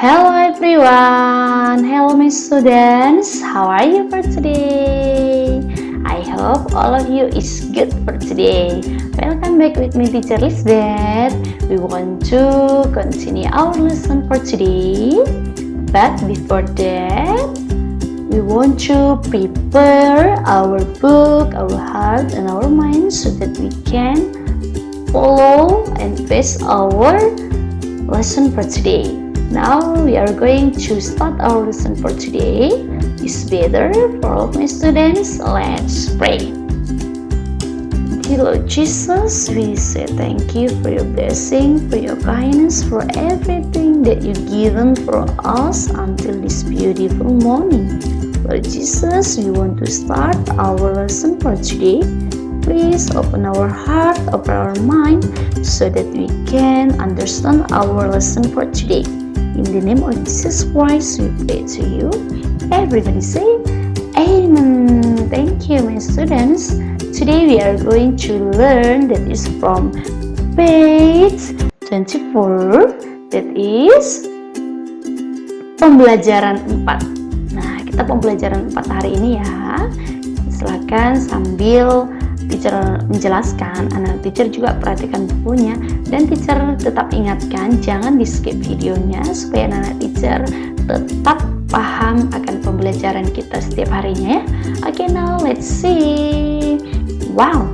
Hello everyone, hello my students, how are you for today? I hope all of you is good for today. Welcome back with me teacher Lisbeth. We want to continue our lesson for today. But before that, we want to prepare our book, our heart and our mind so that we can follow and face our lesson for today. Now we are going to start our lesson for today. It's better for all my students. Let's pray. Dear Lord Jesus, we say thank you for your blessing, for your kindness, for everything that you've given for us until this beautiful morning. Lord Jesus, we want to start our lesson for today. Please open our heart, open our mind, so that we can understand our lesson for today. In the name of Jesus Christ, we pray to you. Everybody say, Amen. Thank you, my students. Today we are going to learn that is from page 24. That is pembelajaran 4. Nah, kita pembelajaran 4 hari ini ya. Silakan sambil teacher menjelaskan, anak teacher juga perhatikan bukunya, dan teacher tetap ingatkan jangan di skip videonya supaya anak teacher tetap paham akan pembelajaran kita setiap harinya ya. Okay, now let's see. Wow,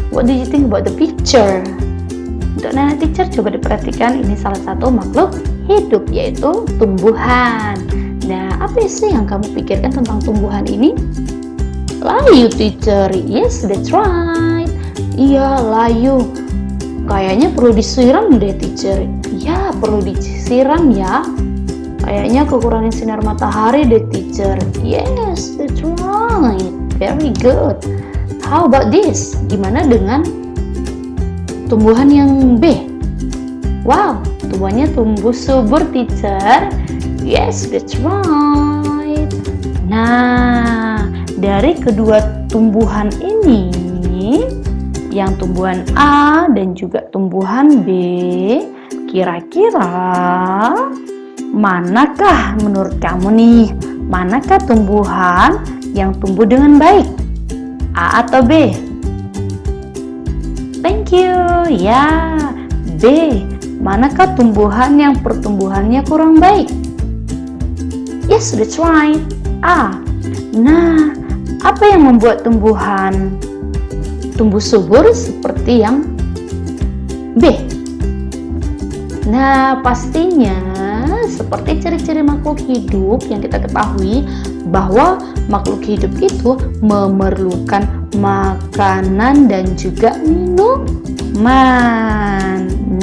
what do you think about the picture? Untuk anak teacher coba diperhatikan, ini salah satu makhluk hidup yaitu tumbuhan. Nah, apa sih yang kamu pikirkan tentang tumbuhan ini? Layu teacher, yes that's right. Iya layu. Kayaknya perlu disiram deh teacher. Ya perlu disiram ya. Kayaknya kekurangan sinar matahari deh teacher. Yes that's right. Very good. How about this? Gimana dengan tumbuhan yang B? Wow, tumbuhannya tumbuh subur teacher. Yes that's right. Nah, dari kedua tumbuhan ini, yang tumbuhan A dan juga tumbuhan B, kira-kira manakah menurut kamu nih? Manakah tumbuhan yang tumbuh dengan baik? A atau B? Thank you. Ya, B. Manakah tumbuhan yang pertumbuhannya kurang baik? Yes, that's right. A. Nah, apa yang membuat tumbuhan tumbuh subur seperti yang B? Nah, pastinya seperti ciri-ciri makhluk hidup yang kita ketahui bahwa makhluk hidup itu memerlukan makanan dan juga minuman.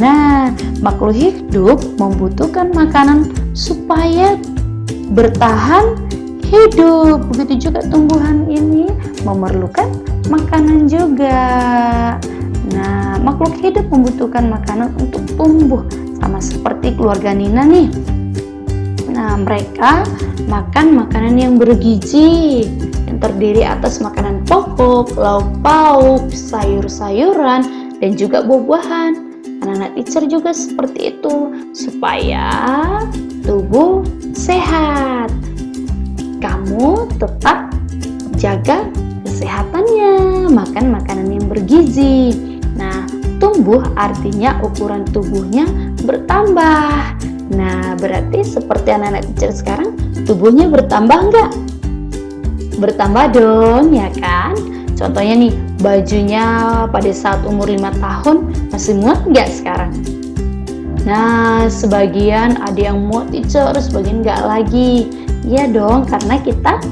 Nah, makhluk hidup membutuhkan makanan supaya bertahan hidup. Begitu juga tumbuhan ini memerlukan makanan juga. Nah, makhluk hidup membutuhkan makanan untuk tumbuh, sama seperti keluarga Nina nih. Nah, mereka makan makanan yang bergizi, yang terdiri atas makanan pokok, lauk pauk, sayur-sayuran, dan juga buah-buahan. Anak-anak teacher juga seperti itu, supaya tubuh sehat. Kamu tetap jaga kesehatannya, makan makanan yang bergizi. Nah, tumbuh artinya ukuran tubuhnya bertambah. Nah, berarti seperti anak-anak teacher sekarang, tubuhnya bertambah enggak? Bertambah dong, ya kan? Contohnya nih, bajunya pada saat umur 5 tahun masih muat enggak sekarang? Nah, sebagian ada yang muat teacher, sebagian enggak lagi. Iya dong, karena kita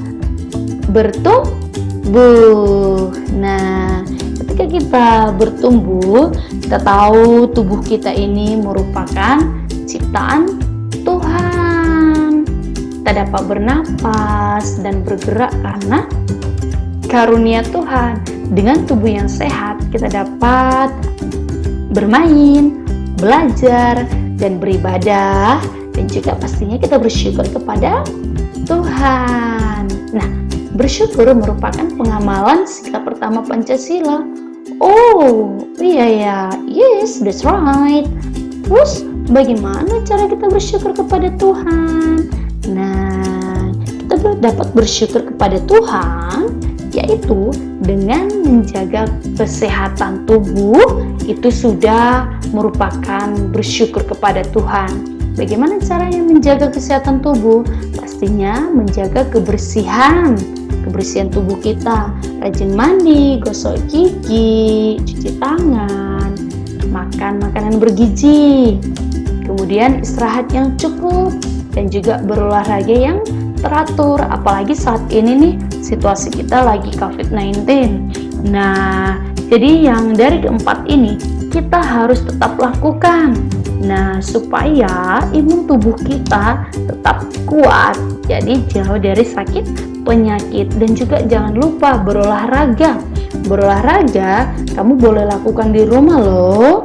bertumbuh. Nah, ketika kita bertumbuh, kita tahu tubuh kita ini merupakan ciptaan Tuhan. Kita dapat bernapas dan bergerak karena karunia Tuhan. Dengan tubuh yang sehat, kita dapat bermain, belajar, dan beribadah. Dan juga pastinya kita bersyukur kepada Tuhan. Nah, bersyukur merupakan pengamalan sikap pertama Pancasila. Oh, iya ya. Yes, that's right. Terus bagaimana cara kita bersyukur kepada Tuhan? Nah, kita dapat bersyukur kepada Tuhan yaitu dengan menjaga kesehatan tubuh. Itu sudah merupakan bersyukur kepada Tuhan. Bagaimana caranya menjaga kesehatan tubuh? Pastinya menjaga kebersihan tubuh kita. Rajin mandi, gosok gigi, cuci tangan, makan makanan bergizi, kemudian istirahat yang cukup, dan juga berolahraga yang teratur. Apalagi saat ini nih, situasi kita lagi COVID-19. Nah, jadi yang dari keempat ini kita harus tetap lakukan. Nah, supaya imun tubuh kita tetap kuat, jadi jauh dari sakit penyakit. Dan juga jangan lupa berolahraga. Berolahraga kamu boleh lakukan di rumah loh,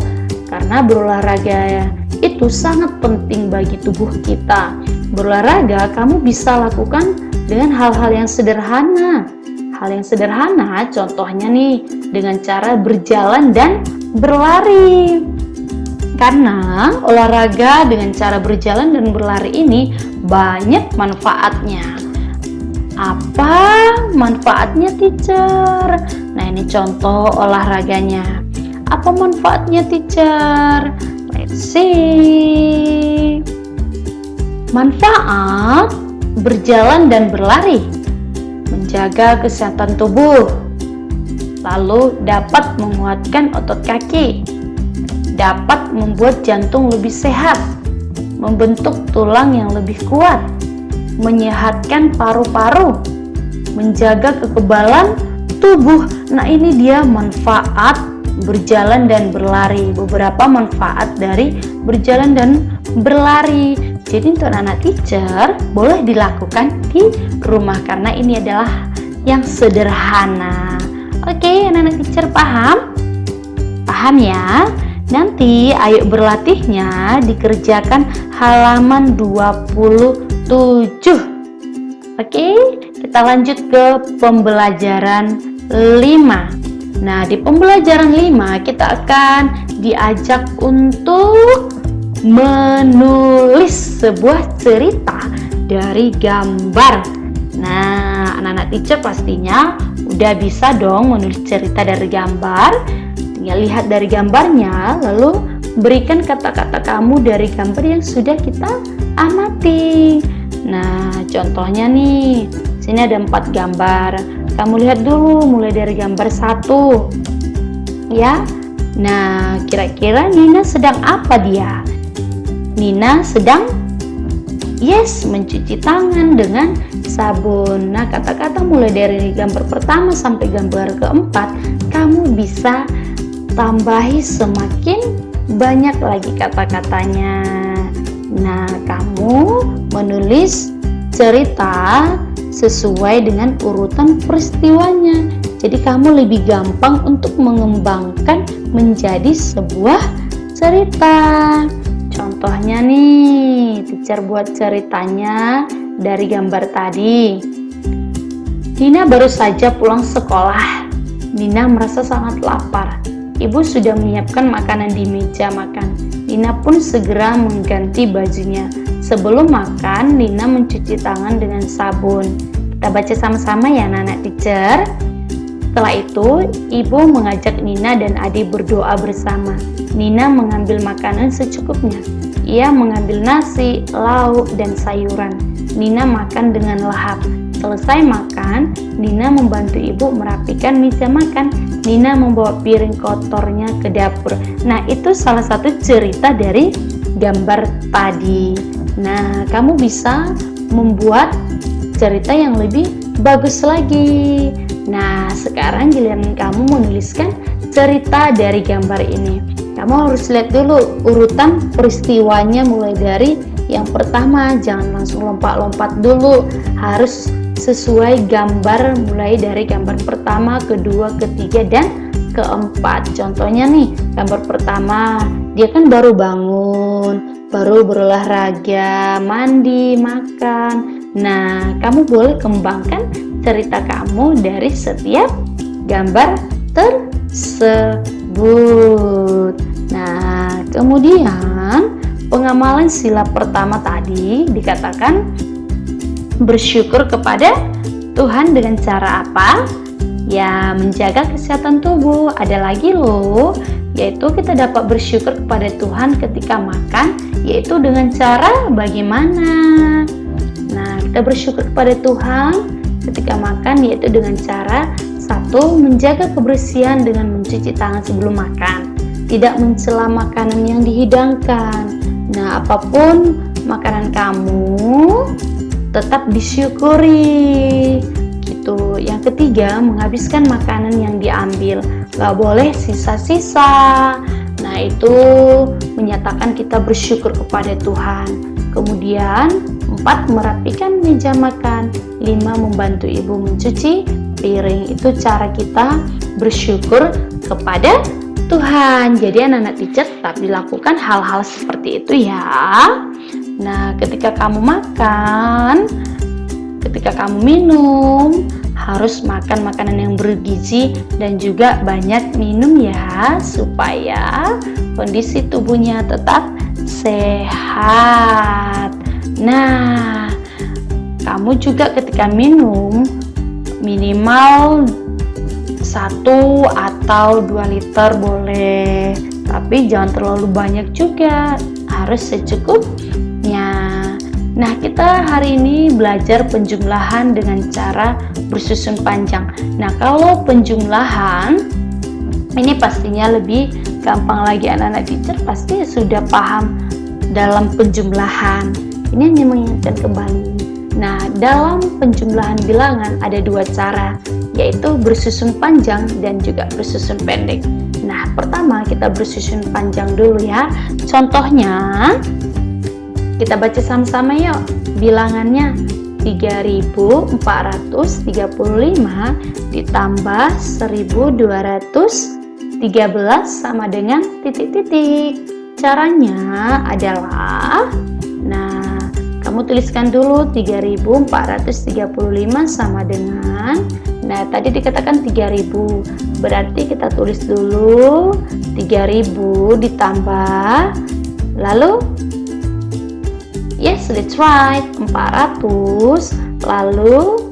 karena berolahraga itu sangat penting bagi tubuh kita. Berolahraga kamu bisa lakukan dengan hal-hal yang sederhana. Hal yang sederhana contohnya nih dengan cara berjalan dan berlari. Karena olahraga dengan cara berjalan dan berlari ini banyak manfaatnya. Apa manfaatnya, teacher? Nah, ini contoh olahraganya. Apa manfaatnya, teacher? Let's see. Manfaat berjalan dan berlari: menjaga kesehatan tubuh, lalu dapat menguatkan otot kaki, dapat membuat jantung lebih sehat, membentuk tulang yang lebih kuat, menyehatkan paru-paru, menjaga kekebalan tubuh. Nah, ini dia manfaat berjalan dan berlari. Beberapa manfaat dari berjalan dan berlari. Jadi untuk anak teacher boleh dilakukan di rumah karena ini adalah yang sederhana. Oke, anak-anak teacher paham? Paham ya? Nanti ayo berlatihnya dikerjakan halaman 27. Oke, kita lanjut ke pembelajaran 5. Nah, di pembelajaran 5 kita akan diajak untuk menulis sebuah cerita dari gambar. Nah, anak-anak teacher pastinya udah bisa dong menulis cerita dari gambar. Tinggal lihat dari gambarnya, lalu berikan kata-kata kamu dari gambar yang sudah kita amati. Nah, contohnya nih, sini ada 4 gambar. Kamu lihat dulu mulai dari gambar 1. Ya. Nah, kira-kira Nina sedang apa dia? Nina sedang mencuci tangan dengan sabun. Nah, kata-kata mulai dari gambar pertama sampai gambar keempat, kamu bisa tambahi semakin banyak lagi kata-katanya. Nah, kamu menulis cerita sesuai dengan urutan peristiwanya. Jadi kamu lebih gampang untuk mengembangkan menjadi sebuah cerita. Contohnya nih, teacher buat ceritanya dari gambar tadi. Nina baru saja pulang sekolah. Nina merasa sangat lapar. Ibu sudah menyiapkan makanan di meja makan. Nina pun segera mengganti bajunya. Sebelum makan, Nina mencuci tangan dengan sabun. Kita baca sama-sama ya anak-anak teacher. Setelah itu, ibu mengajak Nina dan adik berdoa bersama. Nina mengambil makanan secukupnya. Ia mengambil nasi, lauk, dan sayuran. Nina makan dengan lahap. Selesai makan, Nina membantu ibu merapikan meja makan. Nina membawa piring kotornya ke dapur. Nah, itu salah satu cerita dari gambar tadi. Nah, kamu bisa membuat cerita yang lebih bagus lagi. Nah, sekarang giliran kamu menuliskan cerita dari gambar ini. Kamu harus lihat dulu urutan peristiwanya mulai dari yang pertama. Jangan langsung lompat-lompat dulu. Harus sesuai gambar mulai dari gambar pertama, kedua, ketiga, dan keempat. Contohnya nih, gambar pertama, dia kan baru bangun, baru berolahraga, mandi, makan. Nah, kamu boleh kembangkan cerita kamu dari setiap gambar tersebut. Nah, kemudian pengamalan sila pertama tadi dikatakan bersyukur kepada Tuhan dengan cara apa? Ya, menjaga kesehatan tubuh. Ada lagi loh, yaitu kita dapat bersyukur kepada Tuhan ketika makan, yaitu dengan cara bagaimana? Nah, kita bersyukur kepada Tuhan ketika makan, yaitu dengan cara satu, menjaga kebersihan dengan mencuci tangan sebelum makan, tidak mencela makanan yang dihidangkan. Nah, apapun makanan kamu tetap disyukuri gitu. Yang ketiga, menghabiskan makanan yang diambil, gak boleh sisa-sisa. Nah, itu menyatakan kita bersyukur kepada Tuhan. Kemudian 4, merapikan meja makan. 5, membantu ibu mencuci piring. Itu cara kita bersyukur kepada Tuhan. Jadi anak-anak teacher tetap dilakukan hal-hal seperti itu ya. Nah, ketika kamu makan, ketika kamu minum, harus makan makanan yang bergizi dan juga banyak minum ya, supaya kondisi tubuhnya tetap sehat. Nah, kamu juga ketika minum minimal 1 atau 2 liter boleh, tapi jangan terlalu banyak juga, harus secukupnya. Nah, kita hari ini belajar penjumlahan dengan cara bersusun panjang. Nah, kalau penjumlahan ini pastinya lebih gampang lagi, anak-anak teacher pasti sudah paham dalam penjumlahan. Ini hanya mengingatkan kembali. Nah, dalam penjumlahan bilangan ada 2 cara, yaitu bersusun panjang dan juga bersusun pendek. Nah, pertama kita bersusun panjang dulu ya. Contohnya, kita baca sama-sama yuk. Bilangannya 3435 ditambah 1213 sama dengan titik-titik. Caranya adalah, nah, kamu tuliskan dulu 3435 sama dengan, nah tadi dikatakan 3000, berarti kita tulis dulu 3000 ditambah, lalu yes, that's right, 400, lalu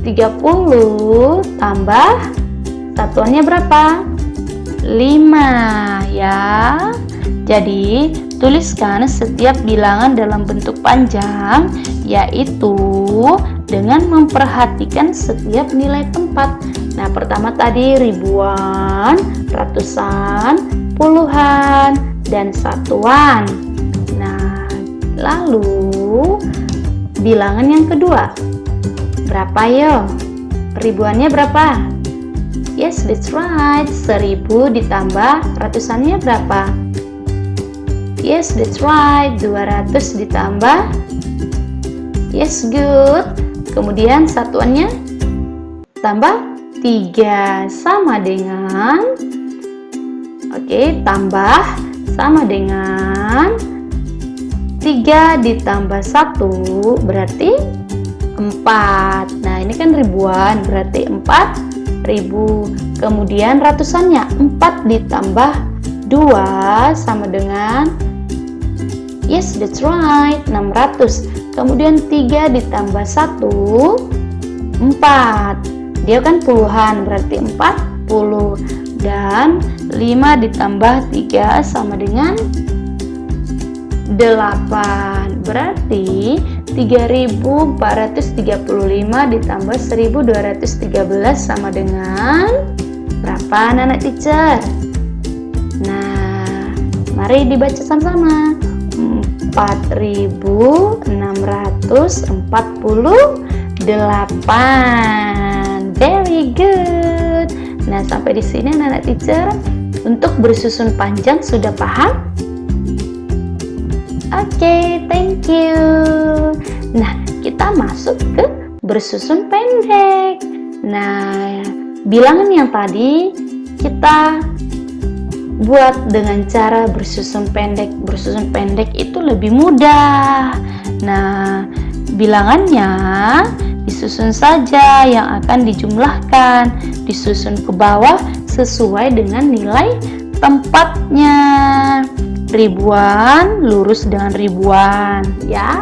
30 tambah satuannya berapa? 5 ya. Jadi tuliskan setiap bilangan dalam bentuk panjang, yaitu dengan memperhatikan setiap nilai tempat. Nah, pertama tadi ribuan, ratusan, puluhan, dan satuan. Nah, lalu bilangan yang kedua, berapa yo? Ribuannya berapa? Yes, that's right, 1000 ditambah ratusannya berapa? Yes, that's right, 200 ditambah, yes, good. Kemudian satuannya tambah 3 sama dengan, oke, tambah sama dengan 3 ditambah 1 berarti 4. Nah, ini kan ribuan, berarti 4000. Kemudian ratusannya 4 ditambah 2 sama dengan, yes, that's right, 600. Kemudian 3 ditambah 1 4. Dia kan puluhan, berarti 40. Dan 5 ditambah 3 sama dengan 8. Berarti 3435 ditambah 1213 sama dengan berapa, anak-anak teacher? Nah, mari dibaca sama-sama. 4648. Very good. Nah, sampai di sini anak-anak teacher untuk bersusun panjang sudah paham? Oke, thank you. Nah, kita masuk ke bersusun pendek. Nah, bilangan yang tadi kita buat dengan cara bersusun pendek. Bersusun pendek itu lebih mudah. Nah, bilangannya disusun saja yang akan dijumlahkan, disusun ke bawah sesuai dengan nilai tempatnya. ribuan lurus dengan ribuan, ya.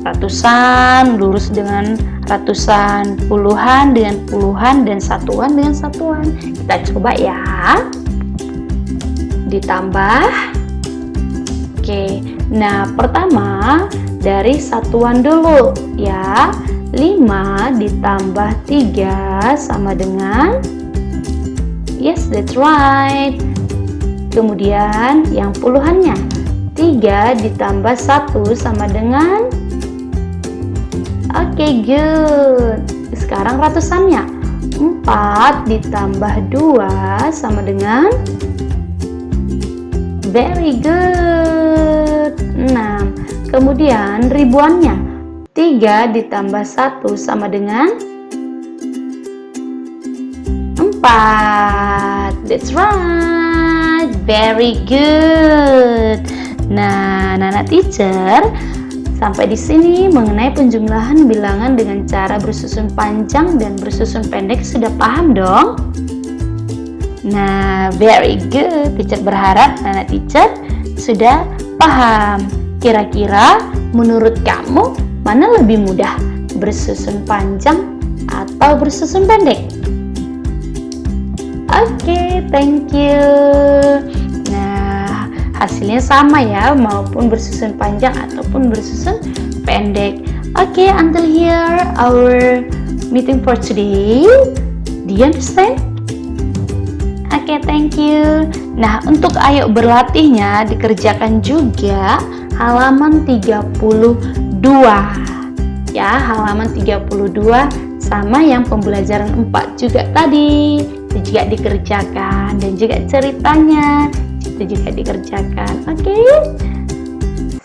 Ratusan lurus dengan ratusan, puluhan dengan puluhan, dan satuan dengan satuan. Kita coba ya. Ditambah. Oke, nah pertama dari satuan dulu ya. 5 ditambah 3 sama dengan, yes, that's right. Kemudian yang puluhannya, 3 ditambah 1 sama dengan, oke, good. Sekarang ratusannya, 4 ditambah 2 sama dengan, very good, 6. Kemudian ribuannya, 3 ditambah 1 sama dengan 4. That's right, very good. Nah, Nana teacher sampai di sini mengenai penjumlahan bilangan dengan cara bersusun panjang dan bersusun pendek sudah paham dong? Nah, very good. Teacher berharap Nana teacher sudah paham. Kira-kira menurut kamu mana lebih mudah, bersusun panjang atau bersusun pendek? Oke, thank you. Nah, hasilnya sama ya, maupun bersusun panjang ataupun bersusun pendek. Oke, until here our meeting for today. Do you understand? Oke, thank you. Nah, untuk ayo berlatihnya dikerjakan juga halaman 32. Ya, halaman 32 sama yang pembelajaran 4 juga tadi. Itu juga dikerjakan, dan juga ceritanya itu juga dikerjakan. Oke.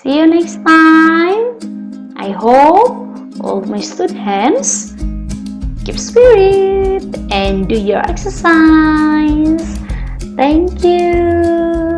See you next time. I hope all my students keep spirit and do your exercise. Thank you.